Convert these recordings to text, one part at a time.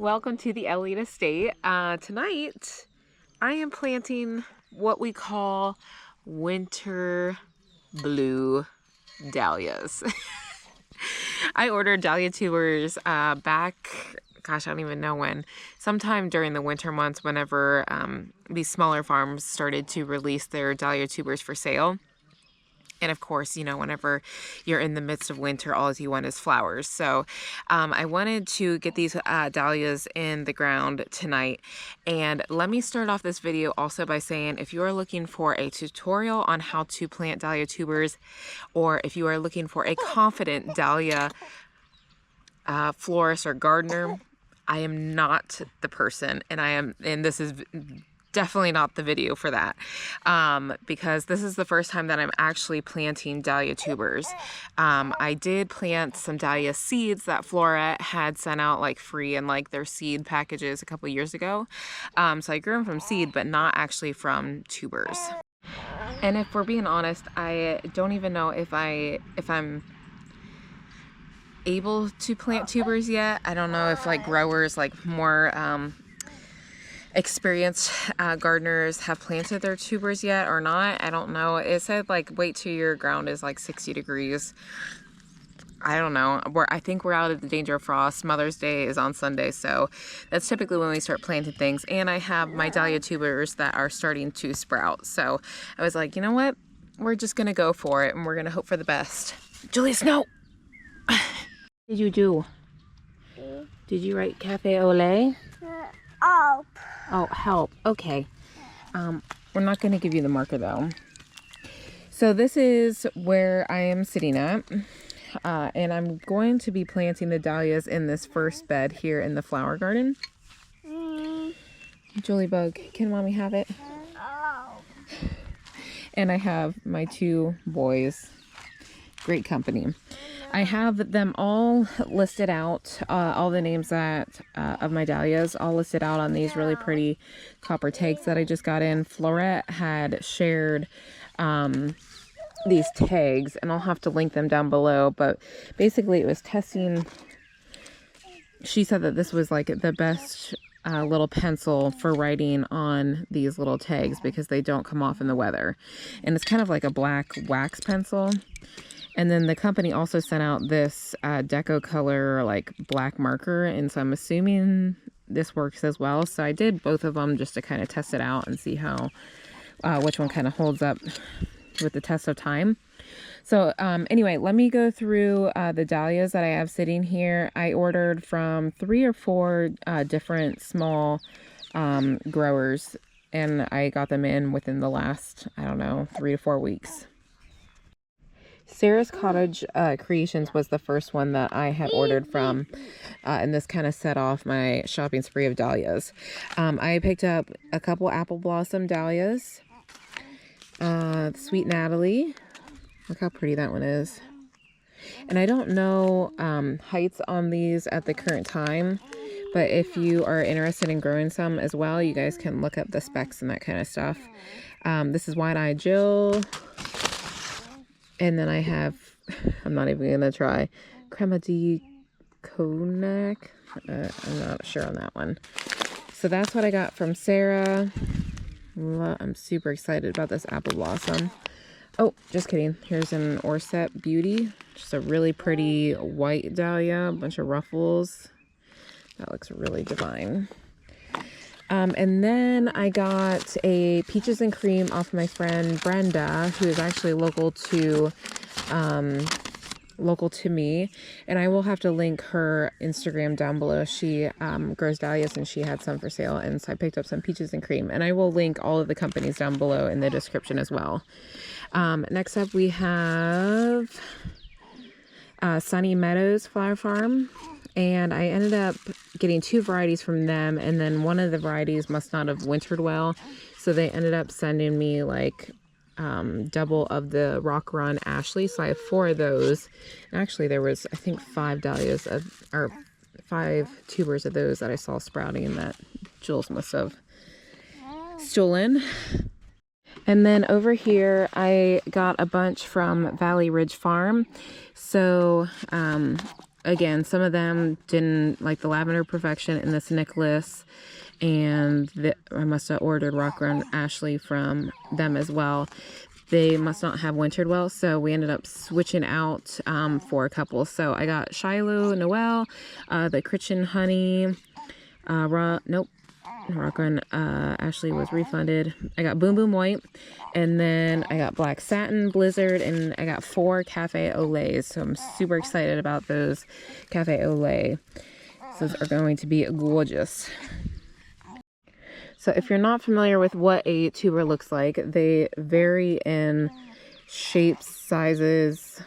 Welcome to the Eliot estate. Tonight I am planting what we call winter blue dahlias. I ordered dahlia tubers back, gosh, I don't even know when, sometime during the winter months whenever these smaller farms started to release their dahlia tubers for sale. And of course, you know, whenever you're in the midst of winter, all you want is flowers. So I wanted to get these dahlias in the ground tonight. And let me start off this video also by saying, if you are looking for a tutorial on how to plant dahlia tubers, or if you are looking for a confident dahlia florist or gardener, I am not the person, and this is definitely not the video for that, because this is the first time that I'm actually planting dahlia tubers. I did plant some dahlia seeds that Flora had sent out like free in like their seed packages a couple years ago. So I grew them from seed, but not actually from tubers. And if we're being honest, I don't even know if I'm able to plant tubers yet. I don't know if like growers, like more experienced gardeners have planted their tubers yet or not. I don't know. It said like wait till your ground is like 60 degrees. I don't know. I think we're out of the danger of frost. Mother's Day is on Sunday, so that's typically when we start planting things. And I have my dahlia tubers that are starting to sprout. So I was like, you know what? We're just gonna go for it and we're gonna hope for the best. Julius, no! What did you do? Did you write cafe au lait? Help. Oh, help. Okay. We're not going to give you the marker though. So this is where I am sitting at. And I'm going to be planting the dahlias in this first bed here in the flower garden. Julie Bug, can mommy have it? And I have my two boys. Great company. I have them all listed out, all the names that of my dahlias, all listed out on these really pretty copper tags that I just got in. Florette had shared these tags, and I'll have to link them down below, but basically it was testing. She said that this was like the best little pencil for writing on these little tags because they don't come off in the weather. And it's kind of like a black wax pencil. And then the company also sent out this deco color like black marker, and so I'm assuming this works as well. So I did both of them just to kind of test it out and see how which one kind of holds up with the test of time. So anyway, let me go through the dahlias that I have sitting here. I ordered from 3 or 4 different small growers, and I got them in within the last, I don't know, 3 to 4 weeks. Sarah's Cottage Creations was the first one that I had ordered from, and this kind of set off my shopping spree of dahlias. I picked up a couple apple blossom dahlias, Sweet Natalie, look how pretty that one is. And I don't know heights on these at the current time, but if you are interested in growing some as well, you guys can look up the specs and that kind of stuff. This is Wide-Eyed Jill. And then I have, I'm not even going to try, Crema de Cognac. I'm not sure on that one. So that's what I got from Sarah. I'm super excited about this apple blossom. Oh, just kidding. Here's an Orset Beauty. Just a really pretty white dahlia, a bunch of ruffles. That looks really divine. And then I got a Peaches and Cream off my friend Brenda, who is actually local to me, and I will have to link her Instagram down below. She grows dahlias, and she had some for sale, and so I picked up some Peaches and Cream, and I will link all of the companies down below in the description as well. Next up we have Sunny Meadows Flower Farm. And I ended up getting 2 varieties from them, and then one of the varieties must not have wintered well, so they ended up sending me like double of the Rock Run Ashley. So I have 4 of those, and actually there was, I think, 5 dahlias or 5 tubers of those that I saw sprouting that Jules must have stolen. And then over here I got a bunch from Valley Ridge Farm. So again, some of them didn't like the lavender perfection in this necklace, and I must have ordered Rock Run Ashley from them as well. They must not have wintered well, so we ended up switching out for a couple. So I got Shiloh, Noel, the Christian Honey, nope, Rock Run Ashley was refunded. I got Boom Boom White, and then I got Black Satin, Blizzard, and I got 4 Cafe au Laits. So I'm super excited about those Cafe au Lait. Those are going to be gorgeous. So if you're not familiar with what a tuber looks like, they vary in shapes, sizes,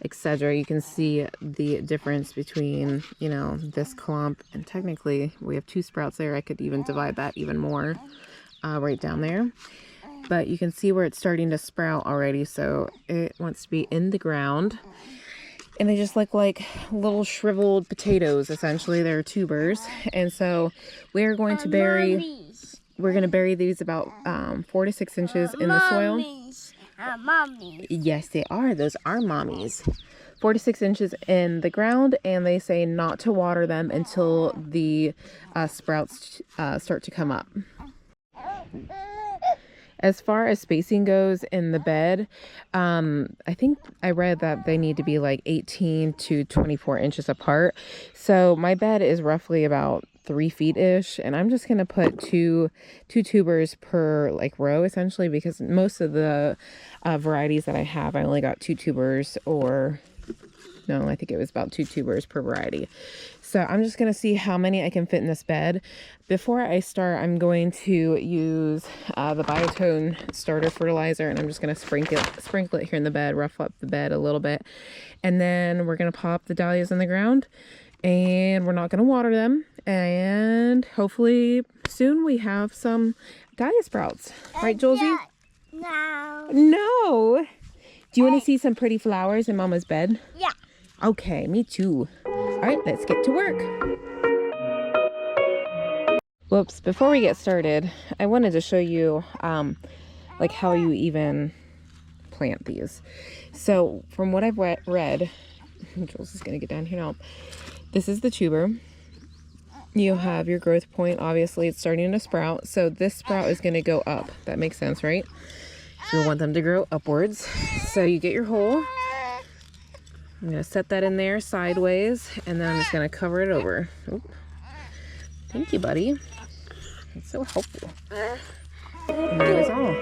etc. You can see the difference between, you know, this clump, and technically we have 2 sprouts there. I could even divide that even more right down there. But you can see where it's starting to sprout already, so it wants to be in the ground. And they just look like little shriveled potatoes, essentially. They're tubers. And so we're going to bury these about 4 to 6 inches in the soil. Mommies. Yes, they are. Those are mommies. 4 to 6 inches in the ground, and they say not to water them until the sprouts start to come up. As far as spacing goes in the bed, I think I read that they need to be like 18 to 24 inches apart. So my bed is roughly about 3 feet-ish, and I'm just going to put two tubers per like row, essentially, because most of the varieties that I have, I only got 2 tubers, or no, I think it was about 2 tubers per variety. So I'm just going to see how many I can fit in this bed. Before I start, I'm going to use the Biotone starter fertilizer, and I'm just going to sprinkle it here in the bed, rough up the bed a little bit. And then we're going to pop the dahlias in the ground, and we're not going to water them. And hopefully soon we have some dahlia sprouts. Right, Josie? No. No. Do you want to see some pretty flowers in Mama's bed? Yeah. Okay, me too. All right, let's get to work. Whoops, before we get started, I wanted to show you like how you even plant these. So from what I've read, Jules is going to get down here now. This is the tuber. You have your growth point. Obviously, it's starting to sprout. So this sprout is going to go up. That makes sense, right? So you want them to grow upwards. So you get your hole. I'm going to set that in there sideways, and then I'm just going to cover it over. Oop. Thank you, buddy. It's so helpful. And that is all.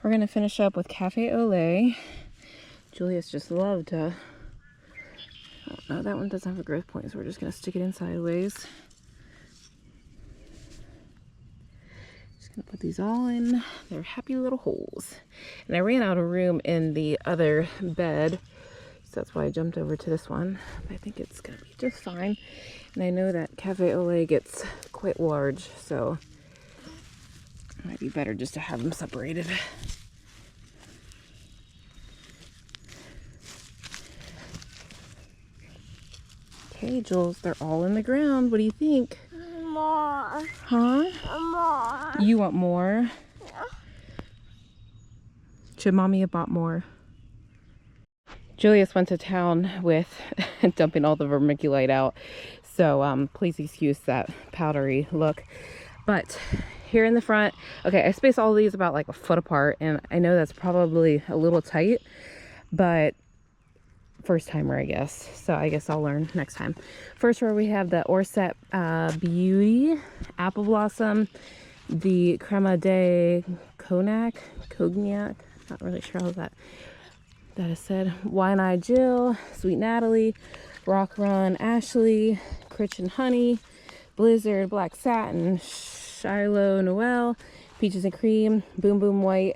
We're going to finish up with Cafe au Lait. Julius just loved to... Oh, no, that one doesn't have a growth point, so we're just going to stick it in sideways. Just going to put these all in their happy little holes. And I ran out of room in the other bed, so that's why I jumped over to this one. But I think it's going to be just fine. And I know that Cafe au Lait gets quite large, so it might be better just to have them separated. Okay, Jules, they're all in the ground. What do you think? More. Huh? More. You want more? Yeah. Should Mommy have bought more? Julius went to town with dumping all the vermiculite out. So please excuse that powdery look. But here in the front, okay, I spaced all these about like a foot apart, and I know that's probably a little tight, but first timer, I guess. So I guess I'll learn next time. First row we have the Orset Beauty Apple Blossom, the Crema de Cognac, not really sure how that is said. Wine Eye Jill, Sweet Natalie, Rock Run Ashley, Critch and Honey, Blizzard Black Satin, Shiloh Noel, Peaches and Cream, Boom Boom White.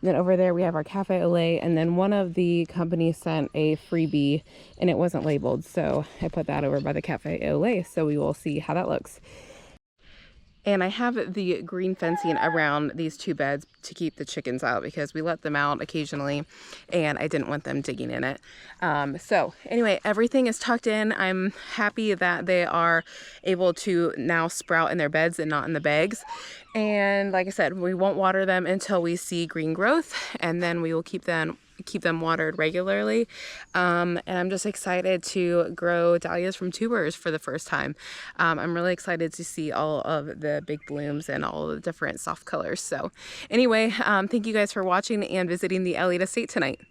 And then over there we have our Cafe au lait, and then one of the companies sent a freebie and it wasn't labeled, so I put that over by the Cafe au lait, so we will see how that looks. And I have the green fencing around these two beds to keep the chickens out because we let them out occasionally and I didn't want them digging in it. So anyway, everything is tucked in. I'm happy that they are able to now sprout in their beds and not in the bags. And like I said, we won't water them until we see green growth, and then we will keep them watered regularly. And I'm just excited to grow dahlias from tubers for the first time. I'm really excited to see all of the big blooms and all of the different soft colors. So anyway, thank you guys for watching and visiting the Eliot estate tonight.